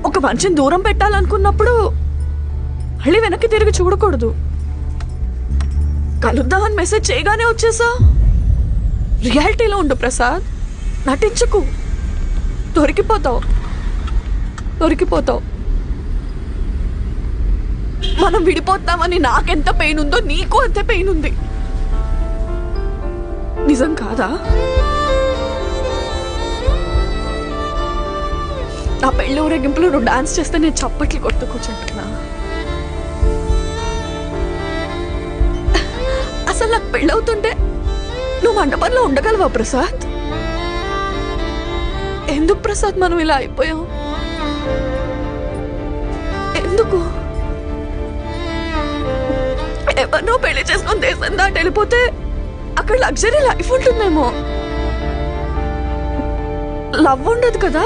ఒక మనిషిని దూరం పెట్టాలనుకున్నప్పుడు మళ్ళీ వెనక్కి తిరిగి చూడకూడదు. కలుద్దామని మెసేజ్ చేయగానే వచ్చేసా. రియాలిటీలో ఉండు ప్రసాద్, నటించకు. దొరికిపోతావు. మనం విడిపోతామని నాకెంత పెయిన్ ఉందో నీకు అంతే పెయిన్ ఉంది. నిజం కాదా? నా పెళ్ళి ఊరేగింపులో నువ్వు డాన్స్ చేస్తే నేను చప్పట్లు కొడుతూ కూర్చుంటున్నా. అసలు నాకు పెళ్ళవుతుంటే నువ్వు మండపంలో ఉండగలవా ప్రసాద్? ఎందుకు ప్రసాద్ మనం ఇలా అయిపోయాం? ఎందుకు? ఎవరినో పెళ్లి చేసుకొని దేశం దాటి వెళ్ళిపోతే అక్కడ లగ్జరీ లైఫ్ ఉంటుందేమో, లవ్ ఉండదు కదా.